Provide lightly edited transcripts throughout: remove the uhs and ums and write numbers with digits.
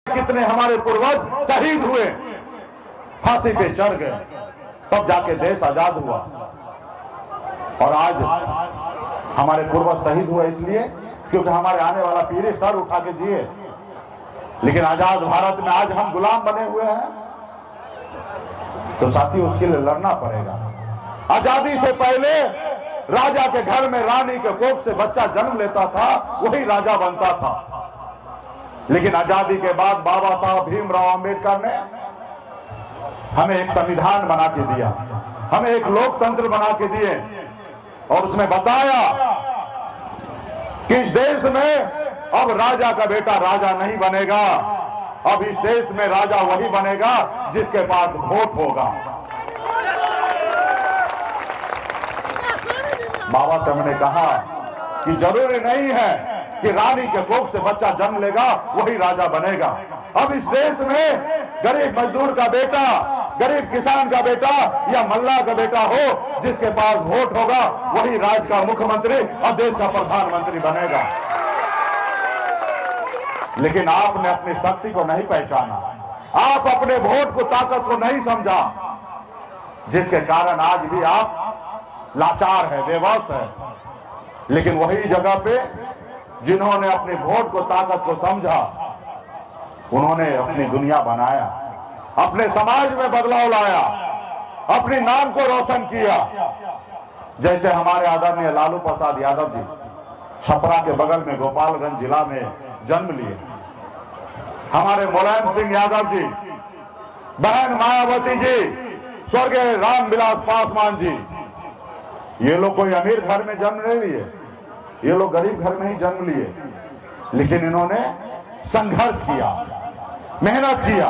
कितने हमारे पूर्वज शहीद हुए, फांसी पे चढ़ गए, तब जाके देश आजाद हुआ। और आज हमारे पूर्वज शहीद हुए इसलिए क्योंकि हमारे आने वाला पीढ़ी सर उठा के जिए। लेकिन आजाद भारत में आज हम गुलाम बने हुए हैं, तो साथी उसके लिए लड़ना पड़ेगा। आजादी से पहले राजा के घर में रानी के कोख से बच्चा जन्म लेता था, वही राजा बनता था। लेकिन आजादी के बाद बाबा साहब भीमराव अंबेडकर ने हमें एक संविधान बना के दिया, हमें एक लोकतंत्र बना के दिए, और उसने बताया कि इस देश में अब राजा का बेटा राजा नहीं बनेगा, अब इस देश में राजा वही बनेगा जिसके पास वोट होगा। बाबा साहब ने कहा कि जरूरी नहीं है कि रानी के कोख से बच्चा जन्म लेगा वही राजा बनेगा। अब इस देश में गरीब मजदूर का बेटा, गरीब किसान का बेटा या मल्ला का बेटा हो, जिसके पास वोट होगा वही राज्य का मुख्यमंत्री और देश का प्रधानमंत्री बनेगा। लेकिन आपने अपनी शक्ति को नहीं पहचाना, आप अपने वोट को ताकत को नहीं समझा, जिसके कारण आज भी आप लाचार है, बेबस है। लेकिन वही जगह पे जिन्होंने अपने वोट को ताकत को समझा, उन्होंने अपनी दुनिया बनाया, अपने समाज में बदलाव लाया, अपने नाम को रोशन किया। जैसे हमारे आदरणीय लालू प्रसाद यादव जी छपरा के बगल में गोपालगंज जिला में जन्म लिए, हमारे मुलायम सिंह यादव जी, बहन मायावती जी, स्वर्गीय रामविलास पासवान जी, ये लोग कोई अमीर घर में जन्म नहीं लिए, ये लोग गरीब घर में ही जन्म लिए। लेकिन इन्होंने संघर्ष किया, मेहनत किया,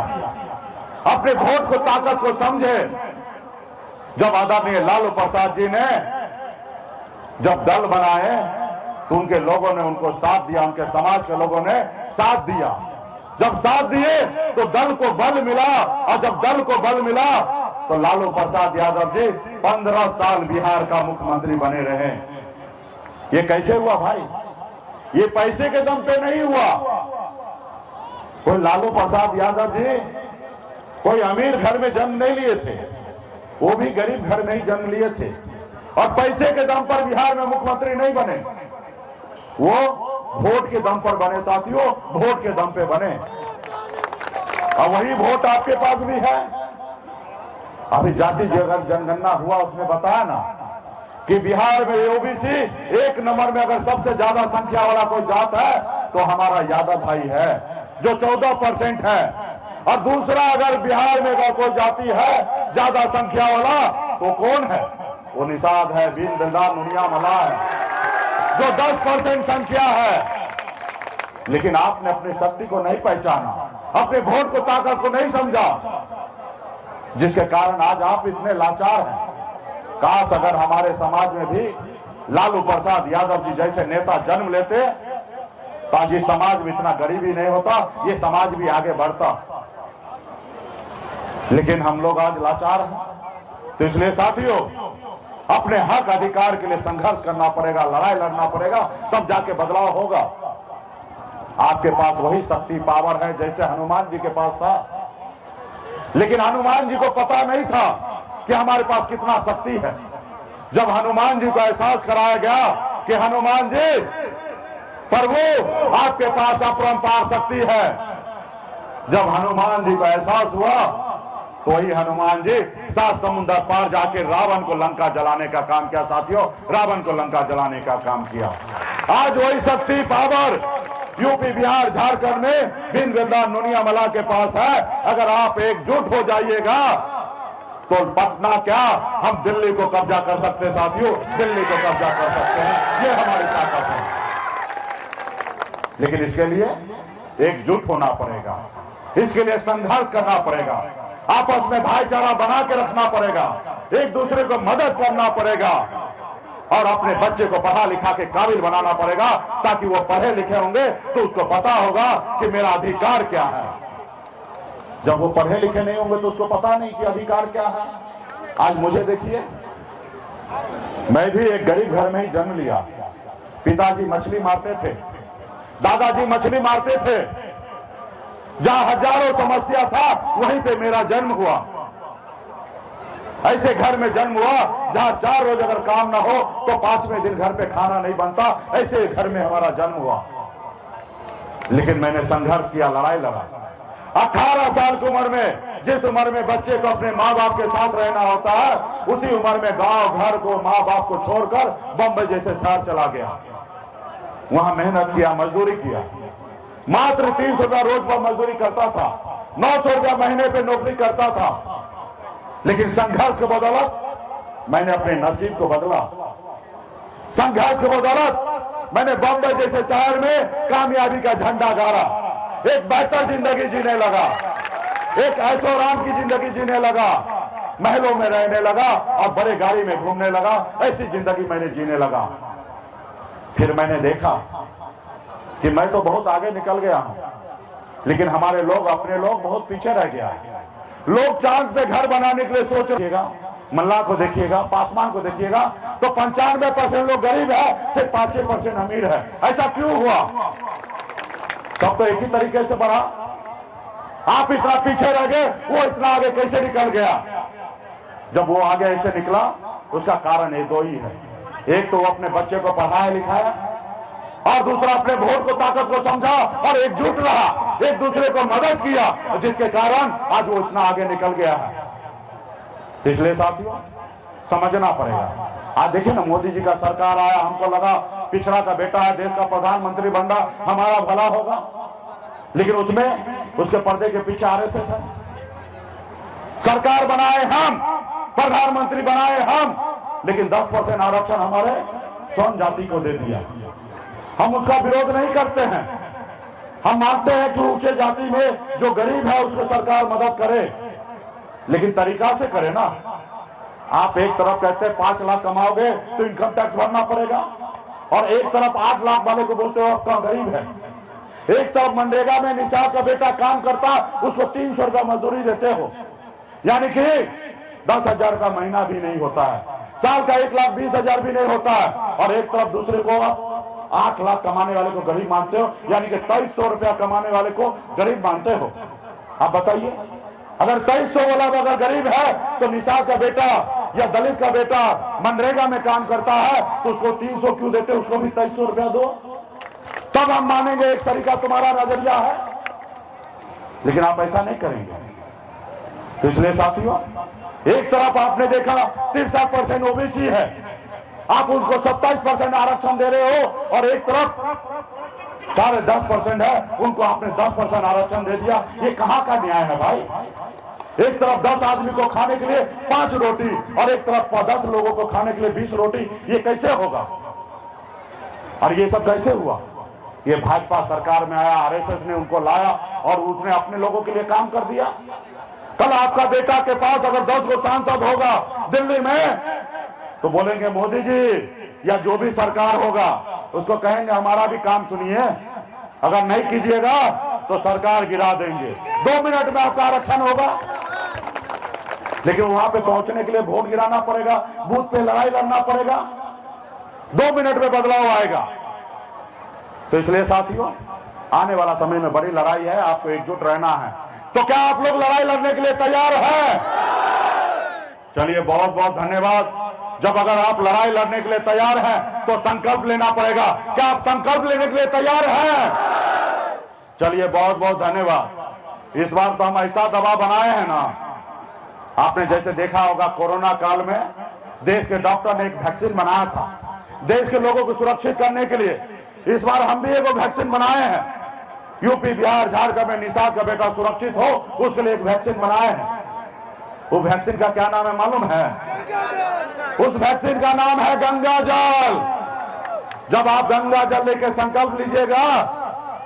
अपने वोट को ताकत को समझे। जब आदरणीय लालू प्रसाद जी ने जब दल बनाए तो उनके लोगों ने उनको साथ दिया, उनके समाज के लोगों ने साथ दिया। जब साथ दिए तो दल को बल मिला, और जब दल को बल मिला तो लालू प्रसाद यादव जी 15 साल बिहार का मुख्यमंत्री बने रहे। ये कैसे हुआ भाई? ये पैसे के दम पे नहीं हुआ। कोई लालू प्रसाद यादव जी कोई अमीर घर में जन्म नहीं लिए थे, वो भी गरीब घर में ही जन्म लिए थे, और पैसे के दम पर बिहार में मुख्यमंत्री नहीं बने, वो वोट के दम पर बने। साथियों, वोट के दम पे बने, और वही वोट आपके पास भी है। अभी जाति जनगणना हुआ, उसमें बताया ना कि बिहार में ओबीसी 1 नंबर में अगर सबसे ज्यादा संख्या वाला कोई जात है तो हमारा यादव भाई है, जो 14% है। और दूसरा अगर बिहार में अगर कोई जाति है ज्यादा संख्या वाला तो कौन है? वो निषाद है, बीन बिल्दार नुनिया मला है, जो 10% संख्या है। लेकिन आपने अपनी शक्ति को नहीं पहचाना, अपने वोट को ताकत को नहीं समझा, जिसके कारण आज आप इतने लाचार हैं। काश अगर हमारे समाज में भी लालू प्रसाद यादव जी जैसे नेता जन्म लेते तो आज इस समाज में इतना गरीबी नहीं होता, ये समाज भी आगे बढ़ता। लेकिन हम लोग आज लाचार हैं। तो इसलिए साथियों, अपने हक अधिकार के लिए संघर्ष करना पड़ेगा, लड़ाई लड़ना पड़ेगा, तब जाके बदलाव होगा। आपके पास वही शक्ति पावर है जैसे हनुमान जी के पास था, लेकिन हनुमान जी को पता नहीं था कि हमारे पास कितना शक्ति है। जब हनुमान जी को एहसास कराया गया कि हनुमान जी प्रभु आपके पास अपरंपार शक्ति है, जब हनुमान जी को एहसास हुआ तो वही हनुमान जी 7 समुद्र पार जाके रावण को लंका जलाने का काम किया। साथियों, रावण को लंका जलाने का काम किया। आज वही शक्ति पावर यूपी, बिहार, झारखंड में बीन बिल्दार नुनिया मला के पास है। अगर आप एकजुट हो जाइएगा तो पटना क्या, हम दिल्ली को कब्जा कर सकते हैं। साथियों, दिल्ली को कब्जा कर सकते हैं, ये हमारी ताकत है। लेकिन इसके लिए एकजुट होना पड़ेगा, इसके लिए संघर्ष करना पड़ेगा, आपस में भाईचारा बना के रखना पड़ेगा, एक दूसरे को मदद करना पड़ेगा, और अपने बच्चे को पढ़ा लिखा के काबिल बनाना पड़ेगा, ताकि वो पढ़े लिखे होंगे तो उसको पता होगा कि मेरा अधिकार क्या है। जब वो पढ़े लिखे नहीं होंगे तो उसको पता नहीं कि अधिकार क्या है। आज मुझे देखिए, मैं भी एक गरीब घर में ही जन्म लिया। पिताजी मछली मारते थे, दादाजी मछली मारते थे, जहां हजारों समस्या था वहीं पे मेरा जन्म हुआ। ऐसे घर में जन्म हुआ जहां 4 रोज अगर काम ना हो तो 5वें दिन घर पे खाना नहीं बनता। ऐसे घर में हमारा जन्म हुआ। लेकिन मैंने संघर्ष किया, लड़ाई लड़ा। 18 साल की उम्र में, जिस उम्र में बच्चे को अपने माँ बाप के साथ रहना होता है, उसी उम्र में गांव घर को, माँ बाप को छोड़कर बंबई जैसे शहर चला गया। वहां मेहनत किया, मजदूरी किया। मात्र 300 रुपया रोज पर मजदूरी करता था, 900 रुपया महीने पे नौकरी करता था। लेकिन संघर्ष के बदौलत मैंने अपने नसीब को बदला। संघर्ष के बदौलत मैंने बंबई जैसे शहर में कामयाबी का झंडा गाड़ा। एक बेहतर जिंदगी जीने लगा, एक ऐशोआराम की जिंदगी जीने लगा, महलों में रहने लगा और बड़े गाड़ी में घूमने लगा। ऐसी जिंदगी मैंने जीने लगा। फिर मैंने देखा कि मैं तो बहुत आगे निकल गया हूं, लेकिन हमारे लोग, अपने लोग बहुत पीछे रह गया। लोग चांद पे घर बनाने के लिए सोच रहिएगा, मल्ला को देखिएगा, पासवान को देखिएगा, तो 95% लोग गरीब है, सिर्फ 5% अमीर है। ऐसा क्यों हुआ? सब तो एक ही तरीके से बढ़ा। आप इतना पीछे रह गए, वो इतना आगे कैसे निकल गया? जब वो आगे ऐसे निकला, उसका कारण ये दो ही है। एक तो वो अपने बच्चे को पढ़ाया लिखाया, और दूसरा अपने वोट को, ताकत को समझा और एकजुट रहा, एक दूसरे को मदद किया, जिसके कारण आज वो इतना आगे निकल गया है। तो इसलिए साथियों, समझना पड़ेगा। आज देखिए ना, मोदी जी का सरकार आया, हमको लगा पिछड़ा का बेटा है, देश का प्रधानमंत्री बन रहा, हमारा भला होगा। लेकिन उसमें, उसके पर्दे के पीछे आरएसएस है। सरकार बनाए हम, प्रधानमंत्री बनाए हम, लेकिन 10% आरक्षण हमारे स्वर्ण जाति को दे दिया। हम उसका विरोध नहीं करते हैं। हम मानते हैं कि ऊंचे जाति में जो गरीब है उसको सरकार मदद करे, लेकिन तरीका से करे ना। आप एक तरफ कहते हैं 5 लाख कमाओगे तो इनकम टैक्स भरना पड़ेगा, और एक तरफ 8 लाख वाले को बोलते हो आपका गरीब है। एक तरफ मनरेगा में निषाद का बेटा काम करता, उसको 300 रुपया मजदूरी देते हो, यानी कि 10,000 का महीना भी नहीं होता है, साल का 1,20,000 भी नहीं होता है। और एक तरफ दूसरे को 8 लाख कमाने वाले को गरीब मानते हो, यानी कि 2300 रुपया कमाने वाले को गरीब मानते हो। आप बताइए, अगर 2300 वाला अगर गरीब है तो निषाद का बेटा या दलित का बेटा मनरेगा में काम करता है तो उसको 300 क्यों देते? उसको भी 2300 रुपया दो, तब हम मानेंगे एक तरीका तुम्हारा नजरिया है। लेकिन आप ऐसा नहीं करेंगे। तो इसलिए साथियों, एक तरफ आपने देखा 63% ओबीसी है, आप उनको 27% आरक्षण दे रहे हो, और एक तरफ 10% है, उनको आपने 10% आरक्षण दे दिया। ये कहां का न्याय है भाई? एक तरफ 10 आदमी को खाने के लिए 5 रोटी, और एक तरफ 10 लोगों को खाने के लिए 20 रोटी। ये कैसे होगा? और ये सब कैसे हुआ? ये भाजपा सरकार में आया, आरएसएस ने उनको लाया और उसने अपने लोगों के लिए काम कर दिया। कल आपका बेटा के पास अगर 10 को सांसद होगा दिल्ली में, तो बोलेंगे मोदी जी या जो भी सरकार होगा उसको कहेंगे हमारा भी काम सुनिए, अगर नहीं कीजिएगा तो सरकार गिरा देंगे। 2 मिनट में आपका आरक्षण होगा। लेकिन वहां पे पहुंचने के लिए वोट गिराना पड़ेगा, बूथ पे लड़ाई लड़ना पड़ेगा, 2 मिनट में बदलाव आएगा। तो इसलिए साथियों, आने वाला समय में बड़ी लड़ाई है, आपको एकजुट रहना है। तो क्या आप लोग लड़ाई लड़ने के लिए तैयार हैं? चलिए, बहुत बहुत धन्यवाद। जब अगर आप लड़ाई लड़ने के लिए तैयार हैं तो संकल्प लेना पड़ेगा। क्या आप संकल्प लेने के लिए तैयार हैं? चलिए, बहुत बहुत धन्यवाद। इस बार तो हम ऐसा दबाव बनाए हैं ना, आपने जैसे देखा होगा कोरोना काल में देश के डॉक्टर ने एक वैक्सीन बनाया था देश के लोगों को सुरक्षित करने के लिए। इस बार हम भी एक वैक्सीन बनाए हैं। यूपी, बिहार, झारखंड में निषाद का बेटा सुरक्षित हो, उसके लिए एक वैक्सीन बनाए हैं। वो वैक्सीन का क्या नाम है मालूम है? उस वैक्सीन का नाम है गंगा जल। जब आप गंगा जल लेके संकल्प लीजिएगा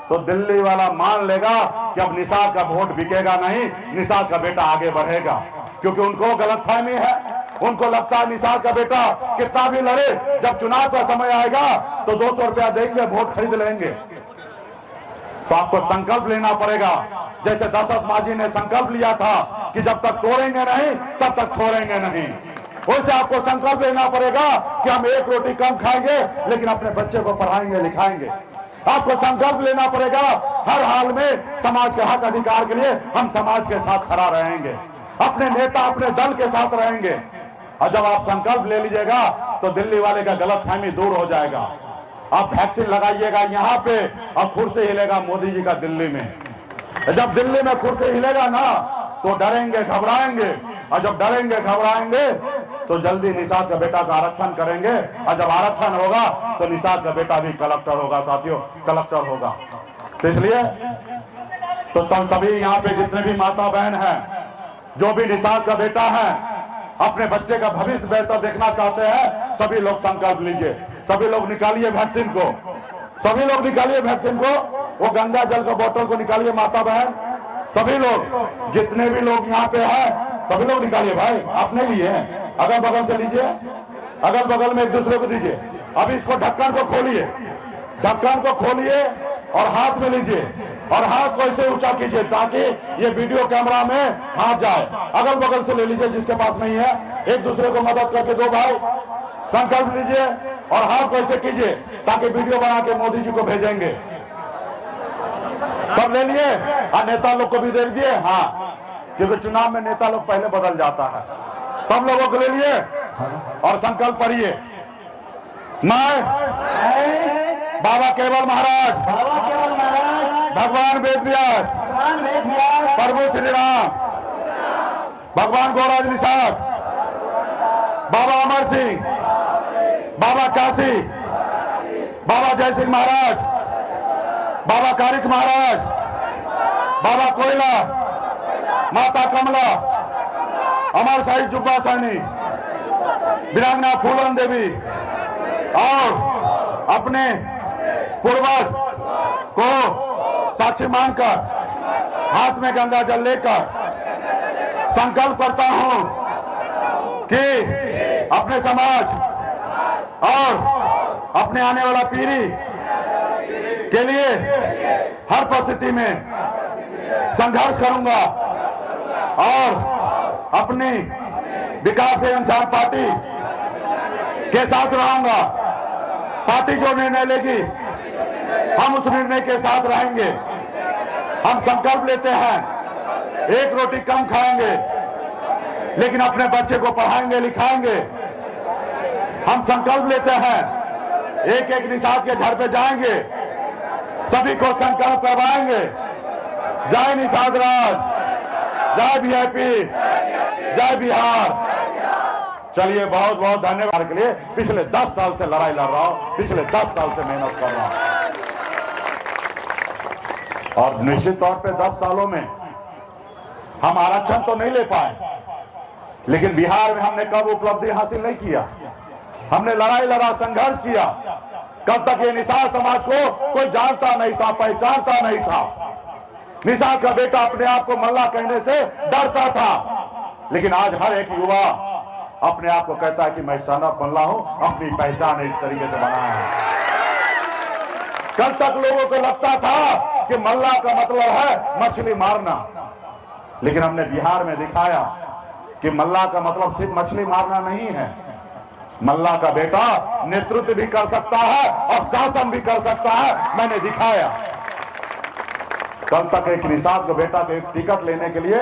तो दिल्ली वाला मान लेगा कि अब निषाद का वोट बिकेगा नहीं, निषाद का बेटा आगे बढ़ेगा। क्योंकि उनको गलतफहमी है, उनको लगता है निषाद का बेटा कितना भी लड़े, जब चुनाव का समय आएगा तो 200 रुपया देंगे, वोट खरीद लेंगे। तो आपको संकल्प लेना पड़ेगा, जैसे दशरथ मांझी ने संकल्प लिया था कि जब तक तोड़ेंगे नहीं तब तक छोड़ेंगे नहीं। वैसे आपको संकल्प लेना पड़ेगा कि हम 1 रोटी कम खाएंगे लेकिन अपने बच्चे को पढ़ाएंगे लिखाएंगे। आपको संकल्प लेना पड़ेगा। हर हाल में समाज के हक अधिकार के लिए हम समाज के साथ खड़ा रहेंगे, अपने नेता अपने दल के साथ रहेंगे। और जब आप संकल्प ले लीजिएगा तो दिल्ली वाले का गलतफहमी दूर हो जाएगा। आप वैक्सीन लगाइएगा यहाँ पे और खुद से हिलेगा मोदी जी का दिल्ली में। जब दिल्ली में खुद से हिलेगा ना तो डरेंगे घबराएंगे, और जब डरेंगे घबराएंगे तो जल्दी निषाद का बेटा का आरक्षण करेंगे, और जब आरक्षण होगा तो निषाद का बेटा भी कलेक्टर होगा। साथियों, कलेक्टर होगा। तो इसलिए तो तुम सभी यहाँ पे जितने भी माता बहन हैं, जो भी निषाद का बेटा है, अपने बच्चे का भविष्य बेहतर देखना चाहते हैं, सभी लोग संकल्प लीजिए। सभी लोग निकालिए वैक्सीन को, सभी लोग निकालिए वैक्सीन को। वो गंगा जल का बोतल को निकालिए माता बहन, सभी लोग जितने भी लोग यहाँ पे हैं सभी लोग निकालिए। भाई आप नहीं लिए हैं, अगल बगल से लीजिए, अगल बगल में एक दूसरे को दीजिए। अब इसको ढक्कन को खोलिए, ढक्कन को खोलिए और हाथ में लीजिए, और हाथ को ऐसे ऊंचा कीजिए ताकि ये वीडियो कैमरा में हाथ जाए। अगल बगल से ले लीजिए जिसके पास नहीं है, एक दूसरे को मदद करके दो भाई। संकल्प लीजिए और हाथ को ऐसे कीजिए ताकि वीडियो बना के मोदी जी को भेजेंगे। सब ले लिए, और नेता लोग को भी दे दिए। हाँ, क्योंकि चुनाव में नेता लोग पहले बदल जाता है। सब लोगों को ले लिए और संकल्प पढ़िए। मैं बाबा केवल महाराज, भगवान वेद व्यास, प्रभु श्री राम, भगवान गौराज निषाद, बाबा अमर सिंह, बाबा काशी, बाबा जय सिंह महाराज, बाबा कारिक महाराज, बाबा कोयला, माता कमला, अमर शाही जुब्बा सैनी, वीरांगना फूलन देवी और अपने पूर्वज को साक्षी मानकर हाथ में गंगा जल लेकर संकल्प करता हूं कि अपने समाज और अपने आने वाला पीढ़ी के लिए हर परिस्थिति में संघर्ष करूंगा और अपनी विकास इंसान पार्टी के साथ रहूंगा। पार्टी जो निर्णय लेगी हम उस निर्णय के साथ रहेंगे। हम संकल्प लेते हैं एक रोटी कम खाएंगे लेकिन अपने बच्चे को पढ़ाएंगे लिखाएंगे। हम संकल्प लेते हैं एक एक निषाद के घर पे जाएंगे, सभी को संकल्प करवाएंगे। जय निषाद राज, जय वीआईपी, जय बिहार। चलिए, बहुत बहुत धन्यवाद के लिए। पिछले 10 साल से लड़ाई लड़ रहा हूं, पिछले 10 साल से मेहनत कर रहा हूं, और निश्चित तौर पे 10 सालों में हम आरक्षण तो नहीं ले पाए, लेकिन बिहार में हमने कब उपलब्धि हासिल नहीं किया। हमने लड़ाई लड़ा, संघर्ष किया। कब तक ये निषाद समाज को कोई जानता नहीं था, पहचानता नहीं था। निषाद का बेटा अपने आप को मल्ला कहने से डरता था, लेकिन आज हर एक युवा अपने आप को कहता है कि मैं सनफ मल्ला हूं, अपनी पहचान इस तरीके से बनाया है। कल तक लोगों को लगता था कि मल्ला का मतलब है मछली मारना, लेकिन हमने बिहार में दिखाया कि मल्ला का मतलब सिर्फ मछली मारना नहीं है। मल्ला का बेटा नेतृत्व भी कर सकता है और शासन भी कर सकता है, मैंने दिखाया। कल तक एक निषाद का बेटा को एक टिकट लेने के लिए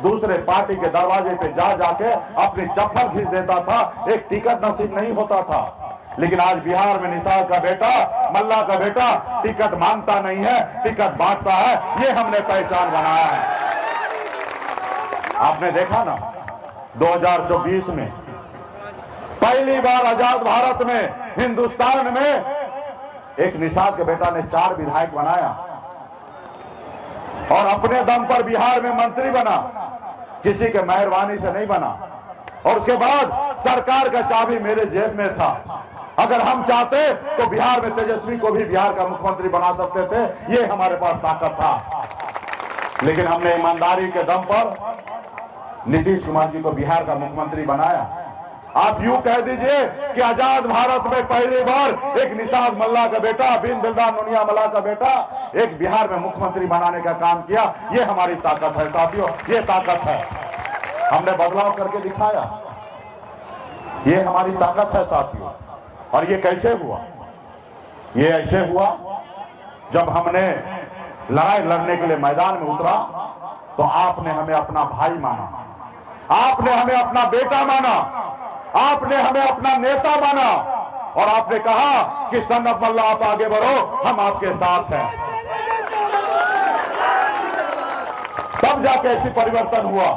दूसरे पार्टी के दरवाजे पे जा जाके अपनी चप्पल खींच देता था, एक टिकट नसीब नहीं होता था। लेकिन आज बिहार में निषाद का बेटा, मल्ला का बेटा टिकट मांगता नहीं है, टिकट बांटता है। ये हमने पहचान बनाया है। आपने देखा ना 2024 में पहली बार आजाद भारत में, हिंदुस्तान में एक निषाद के बेटा ने 4 विधायक बनाया और अपने दम पर बिहार में मंत्री बना, किसी के मेहरबानी से नहीं बना। और उसके बाद सरकार का चाबी मेरे जेब में था। अगर हम चाहते तो बिहार में तेजस्वी को भी बिहार का मुख्यमंत्री बना सकते थे, ये हमारे पास ताकत था। लेकिन हमने ईमानदारी के दम पर नीतीश कुमार जी को बिहार का मुख्यमंत्री बनाया। आप यूं कह दीजिए कि आजाद भारत में पहली बार एक निषाद मल्ला का बेटा, बिन दिलदार नुनिया मल्ला का बेटा एक बिहार में मुख्यमंत्री बनाने का काम किया। ये हमारी ताकत है साथियों, ये ताकत है। हमने बदलाव करके दिखाया, ये हमारी ताकत है साथियों। और ये कैसे हुआ? ये ऐसे हुआ जब हमने लड़ाई लड़ने के लिए मैदान में उतरा तो आपने हमें अपना भाई माना, आपने हमें अपना बेटा माना, आपने हमें अपना नेता माना और आपने कहा कि सन ऑफ मल्ला आप आगे बढ़ो, हम आपके साथ हैं। तब जाके ऐसी परिवर्तन हुआ।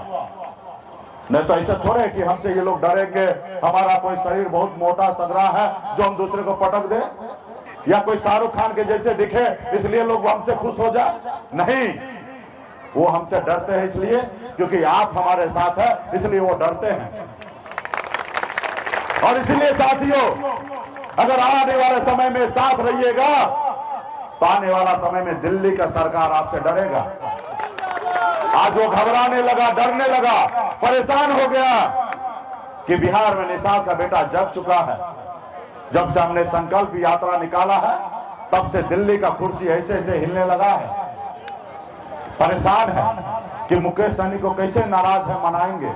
नहीं तो ऐसा थोड़े कि हमसे ये लोग डरेंगे, हमारा कोई शरीर बहुत मोटा तगड़ा है जो हम दूसरे को पटक दे, या कोई शाहरुख खान के जैसे दिखे इसलिए लोग हमसे खुश हो जाए। नहीं, वो हमसे डरते हैं इसलिए क्योंकि आप हमारे साथ है, इसलिए वो डरते हैं। और इसलिए साथियों, अगर आने वाले समय में साथ रहिएगा तो आने वाला समय में दिल्ली का सरकार आपसे डरेगा। आज वो घबराने लगा, डरने लगा, परेशान हो गया कि बिहार में निषाद का बेटा जग चुका है। जब से हमने संकल्प यात्रा निकाला है तब से दिल्ली का कुर्सी ऐसे ऐसे हिलने लगा है। परेशान है कि मुकेश सहनी को कैसे नाराज है मनाएंगे।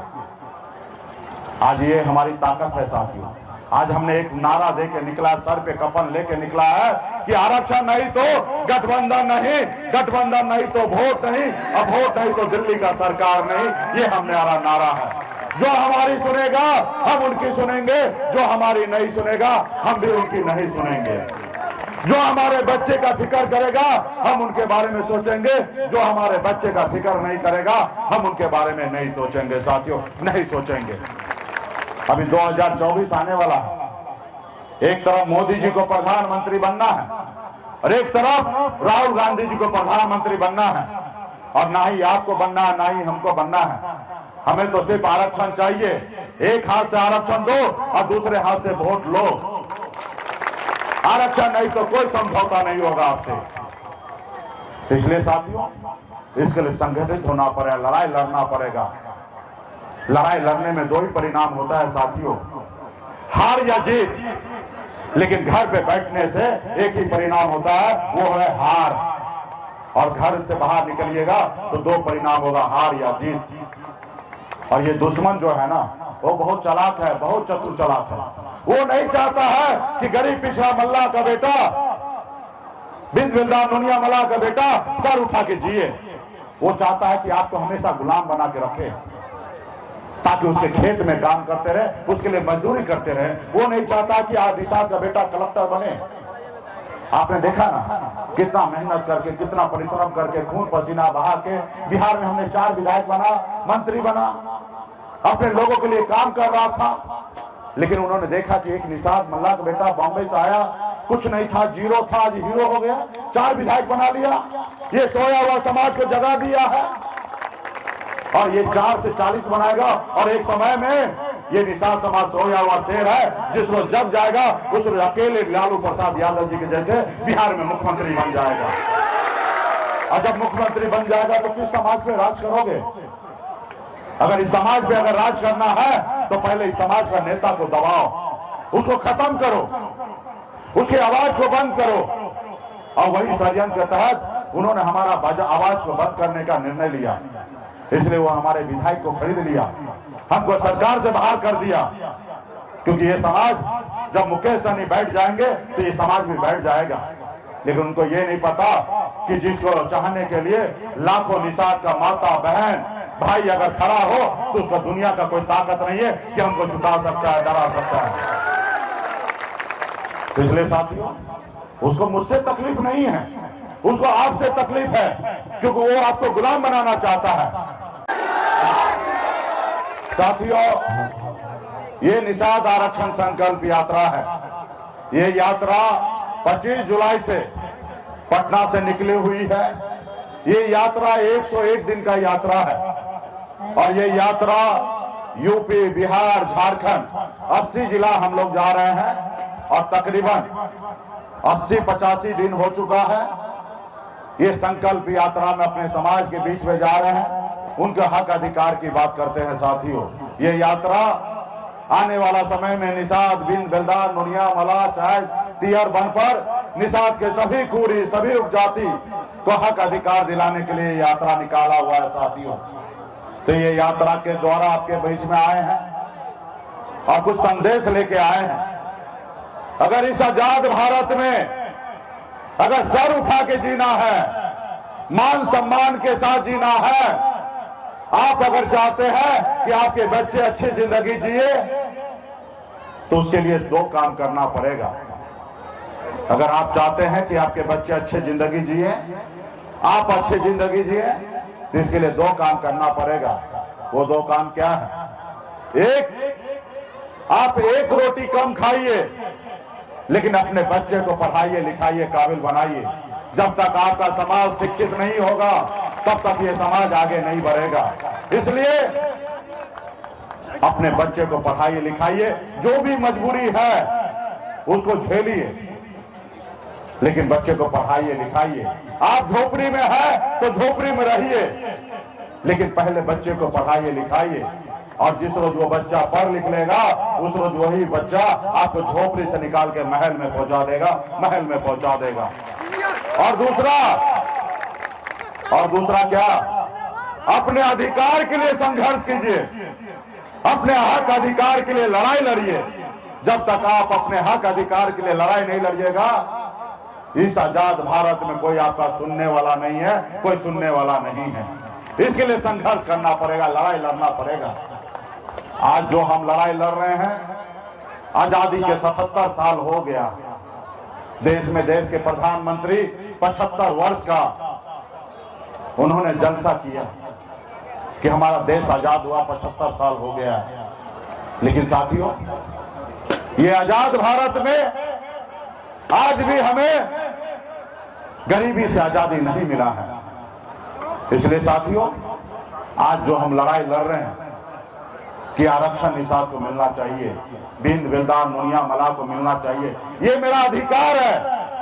आज ये हमारी ताकत है साथियों। आज हमने एक नारा देके निकला, सर पे कफन लेके निकला है कि आरक्षण नहीं तो गठबंधन नहीं, गठबंधन नहीं तो वोट नहीं, अब वोट नहीं तो दिल्ली का सरकार नहीं। ये हमारा नारा है। जो हमारी सुनेगा हम उनकी सुनेंगे, जो हमारी नहीं सुनेगा हम भी उनकी नहीं सुनेंगे। जो हमारे बच्चे का फिक्र करेगा हम उनके बारे में सोचेंगे, जो हमारे बच्चे का फिक्र नहीं करेगा हम उनके बारे में नहीं सोचेंगे साथियों, नहीं सोचेंगे। अभी 2024 आने वाला है। एक तरफ मोदी जी को प्रधानमंत्री बनना है और एक तरफ राहुल गांधी जी को प्रधानमंत्री बनना है। और ना ही आपको बनना है, ना ही हमको बनना है। हमें तो सिर्फ आरक्षण चाहिए। एक हाथ से आरक्षण दो और दूसरे हाथ से वोट लो। आरक्षण नहीं तो कोई समझौता नहीं होगा आपसे। इसलिए साथियों, इसके लिए संगठित होना पड़ेगा, लड़ाई लड़ना पड़ेगा। लड़ाई लड़ने में दो ही परिणाम होता है साथियों, हार या जीत। लेकिन घर पे बैठने से एक ही परिणाम होता है, वो है हार। और घर से बाहर निकलिएगा तो दो परिणाम होगा, हार या जीत। और ये दुश्मन जो है ना, वो बहुत चालाक है, बहुत चतुर चालाक है। वो नहीं चाहता है कि गरीब पिछड़ा मल्ला का बेटा, बिंद बिंदा नुनिया मल्ला का बेटा सर उठा के जिए। वो चाहता है कि आपको हमेशा गुलाम बना के रखे, ताकि उसके खेत में काम करते रहे, उसके लिए मजदूरी करते रहे। वो नहीं चाहता कि आज निषाद का बेटा कलेक्टर बने। आपने देखा ना कितना मेहनत करके, कितना परिश्रम करके, खून पसीना बहा के बिहार में हमने 4 विधायक बना, मंत्री बना, अपने लोगों के लिए काम कर रहा था। लेकिन उन्होंने देखा कि एक निषाद मल्ला का बेटा बॉम्बे से आया, कुछ नहीं था, जीरो था, आज हीरो हो गया, 4 विधायक बना लिया। ये सोया हुआ समाज को जगा दिया है और ये 4 से 40 बनाएगा। और एक समय में ये निषाद समाज सोया हुआ शेर है, जिस रोज जब जाएगा उस रोज अकेले लालू प्रसाद यादव जी के जैसे बिहार में मुख्यमंत्री बन जाएगा। और जब मुख्यमंत्री बन जाएगा तो किस समाज पे राज करोगे? अगर इस समाज पे अगर राज करना है तो पहले इस समाज का नेता को दबाओ, उसको खत्म करो, उसकी आवाज को बंद करो। और वही षड्यंत्र के तहत उन्होंने हमारा आवाज को बंद करने का निर्णय लिया। इसलिए वो हमारे विधायक को खरीद लिया, हमको सरकार से बाहर कर दिया। क्योंकि ये समाज जब मुकेश सहनी बैठ जाएंगे तो ये समाज भी बैठ जाएगा। लेकिन उनको ये नहीं पता कि जिसको चाहने के लिए लाखों निषाद का माता बहन भाई अगर खड़ा हो तो उसका दुनिया का कोई ताकत नहीं है कि हमको झुका सकता है, डरा सकता है। इसलिए साथियों, उसको मुझसे तकलीफ नहीं है, उसको आपसे तकलीफ है, क्योंकि वो आपको गुलाम बनाना चाहता है। साथियों, ये निषाद आरक्षण संकल्प यात्रा है। ये यात्रा 25 जुलाई से पटना से निकली हुई है। ये यात्रा 101 दिन का यात्रा है और ये यात्रा यूपी, बिहार, झारखंड 80 जिला हम लोग जा रहे हैं और तकरीबन 80-85 दिन हो चुका है। ये संकल्प यात्रा में अपने समाज के बीच में जा रहे हैं, उनके हक अधिकार की बात करते हैं। साथियों, ये यात्रा आने वाला समय में निषाद, बिंद बेलदार, नुनिया मला, चाहे तियर बन पर निषाद के सभी कूड़ी, सभी उपजाति को हक अधिकार दिलाने के लिए यात्रा निकाला हुआ है। साथियों, तो ये यात्रा के द्वारा आपके बीच में आए हैं और कुछ संदेश लेके आए हैं। अगर इस आजाद भारत में अगर सर उठा के जीना है, मान सम्मान के साथ जीना है, आप अगर चाहते हैं कि आपके बच्चे अच्छी जिंदगी जिए, तो उसके लिए दो काम करना पड़ेगा। अगर आप चाहते हैं कि आपके बच्चे अच्छी जिंदगी जिए, आप अच्छी जिंदगी जिए, तो इसके लिए दो काम करना पड़ेगा। वो दो काम क्या है? एक, आप एक रोटी कम खाइए, लेकिन अपने बच्चे को पढ़ाइए, लिखाइए, काबिल बनाइए। जब तक आपका समाज शिक्षित नहीं होगा, तब तक ये समाज आगे नहीं बढ़ेगा। इसलिए अपने बच्चे को पढ़ाइए, लिखाइए, जो भी मजबूरी है उसको झेलिए, लेकिन बच्चे को पढ़ाइए, लिखाइए। आप झोपड़ी में है तो झोपड़ी में रहिए, लेकिन पहले बच्चे को पढ़ाइए, लिखाइए। और जिस रोज वो बच्चा पढ़ लिख लेगा, उस रोज वही बच्चा आपको झोपड़ी से निकाल के महल में पहुंचा देगा, महल में पहुंचा देगा। और दूसरा क्या? अपने अधिकार के लिए संघर्ष कीजिए, अपने हक अधिकार के लिए लड़ाई लड़िए। जब तक आप अपने हक अधिकार के लिए लड़ाई नहीं लड़िएगा, इस आजाद भारत में कोई आपका सुनने वाला नहीं है, कोई सुनने वाला नहीं है। इसके लिए संघर्ष करना पड़ेगा, लड़ाई लड़ना पड़ेगा। आज जो हम लड़ाई लड़ रहे हैं, आजादी के 77 साल हो गया। देश में देश के प्रधानमंत्री 75 वर्ष का उन्होंने जलसा किया कि हमारा देश आजाद हुआ, 75 साल हो गया है। लेकिन साथियों, ये आजाद भारत में आज भी हमें गरीबी से आजादी नहीं मिला है। इसलिए साथियों, आज जो हम लड़ाई लड़ रहे हैं कि आरक्षण निषाद को मिलना चाहिए, बिंद बिल्दार मुनिया मला को मिलना चाहिए, ये मेरा अधिकार है,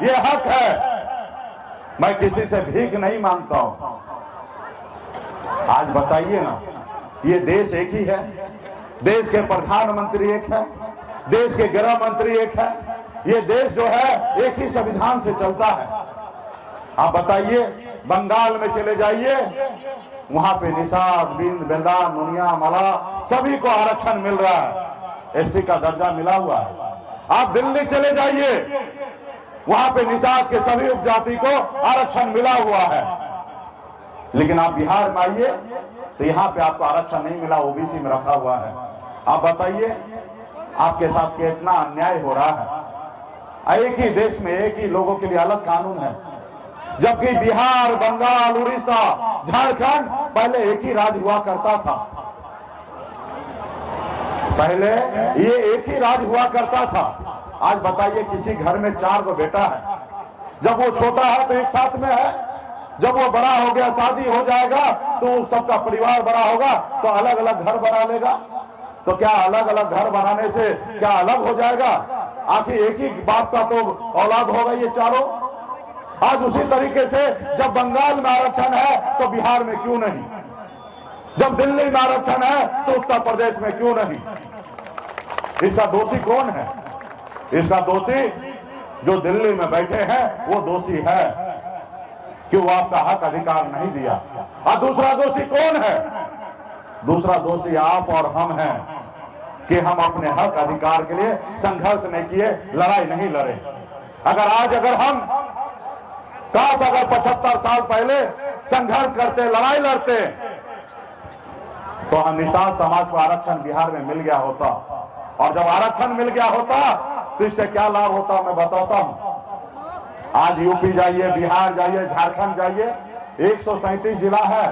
ये हक है। मैं किसी से भीख नहीं मांगता हूं। आज बताइए ना, ये देश एक ही है, देश के प्रधानमंत्री एक है, देश के गृह मंत्री एक है, ये देश जो है एक ही संविधान से चलता है। आप बताइए, बंगाल में चले जाइए, वहां पे निषाद, बिंद बिल्दार मुनिया मला सभी को आरक्षण मिल रहा है, एससी का दर्जा मिला हुआ है। आप दिल्ली चले जाइए, वहां पे निषाद के सभी उपजाति को आरक्षण मिला हुआ है। लेकिन आप बिहार में आइए तो यहाँ पे आपको आरक्षण नहीं मिला, ओबीसी में रखा हुआ है। आप बताइए, आपके साथ कितना अन्याय हो रहा है। एक ही देश में एक ही लोगों के लिए अलग कानून है, जबकि बिहार, बंगाल, उड़ीसा, झारखंड पहले एक ही राज्य हुआ करता था। पहले ये एक ही राज्य हुआ करता था। आज बताइए, किसी घर में 4 गो बेटा है, जब वो छोटा है तो एक साथ में है, जब वो बड़ा हो गया, शादी हो जाएगा, तो सबका परिवार बड़ा होगा तो अलग अलग घर बना लेगा। तो क्या अलग अलग घर बनाने से क्या अलग हो जाएगा? आखिर एक ही बाप का तो औलाद होगा ये चारों। आज उसी तरीके से जब बंगाल में आरक्षण है तो बिहार में क्यों नहीं? जब दिल्ली में आरक्षण है तो उत्तर प्रदेश में क्यों नहीं? इसका दोषी कौन है? इसका दोषी जो दिल्ली में बैठे हैं वो दोषी है कि वो आपका हक अधिकार नहीं दिया। और दूसरा दोषी कौन है? दूसरा दोषी आप और हम हैं कि हम अपने हक अधिकार के लिए संघर्ष नहीं किए, लड़ाई नहीं लड़े। अगर हम काश अगर 75 साल पहले संघर्ष करते, लड़ाई लड़ते, तो हम निषाद समाज को आरक्षण बिहार में मिल गया होता। और जब आरक्षण मिल गया होता तो इससे क्या लाभ होता मैं बताता हूं। आज यूपी जाइए, बिहार जाइए, झारखंड जाइए, 137 जिला है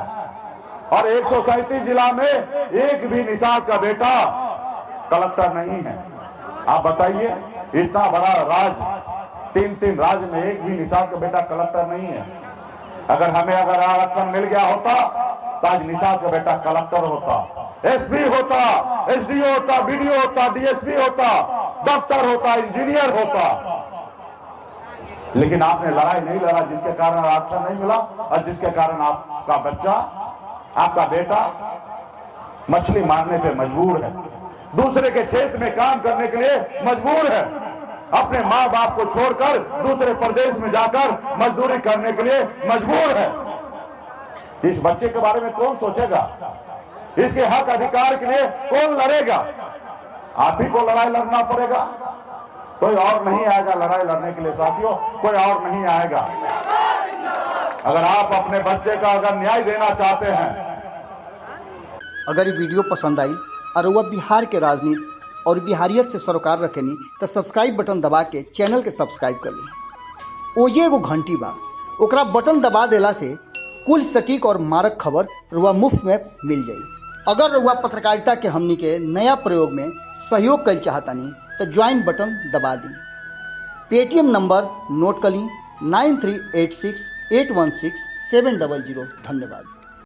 और 137 जिला में एक भी निषाद का बेटा कलेक्टर नहीं है। आप बताइए, इतना बड़ा राज्य, 3 राज्य में एक भी निषाद का बेटा कलेक्टर नहीं है। अगर आरक्षण मिल गया होता तो आज निषाद का बेटा कलेक्टर होता, एसपी होता, एसडीओ होता, बीडीओ होता, डीएसपी होता, डॉक्टर होता, इंजीनियर होता। लेकिन आपने लड़ाई नहीं लड़ा, जिसके कारण आरक्षण नहीं मिला और जिसके कारण आपका बच्चा, आपका बेटा मछली मारने पे मजबूर है, दूसरे के खेत में काम करने के लिए मजबूर है, अपने माँ बाप को छोड़कर दूसरे प्रदेश में जाकर मजदूरी करने के लिए मजबूर है। इस बच्चे के बारे में कौन सोचेगा? इसके हक अधिकार के लिए कौन लड़ेगा? आप ही को लड़ाई लड़ना पड़ेगा। कोई और नहीं आएगा लड़ाई लड़ने के लिए साथियों, कोई और नहीं आएगा। अगर आप अपने बच्चे का अगर न्याय देना चाहते हैं, अगर ये वीडियो पसंद आई और वह बिहार के राजनीति और बिहारियत से सरोकार रखेनी तो सब्सक्राइब बटन दबा के चैनल के सब्सक्राइब कर ली। ओजे एगो घंटी बा, ओकरा बटन दबा देला से कुल सटीक और मारक खबर रुआ मुफ्त में मिल जाई। अगर रुआ पत्रकारिता के हमनी के नया प्रयोग में सहयोग कर चाहतानी तो ज्वाइन बटन दबा दी। पेटीएम नंबर नोट कर ली 9386816700। धन्यवाद।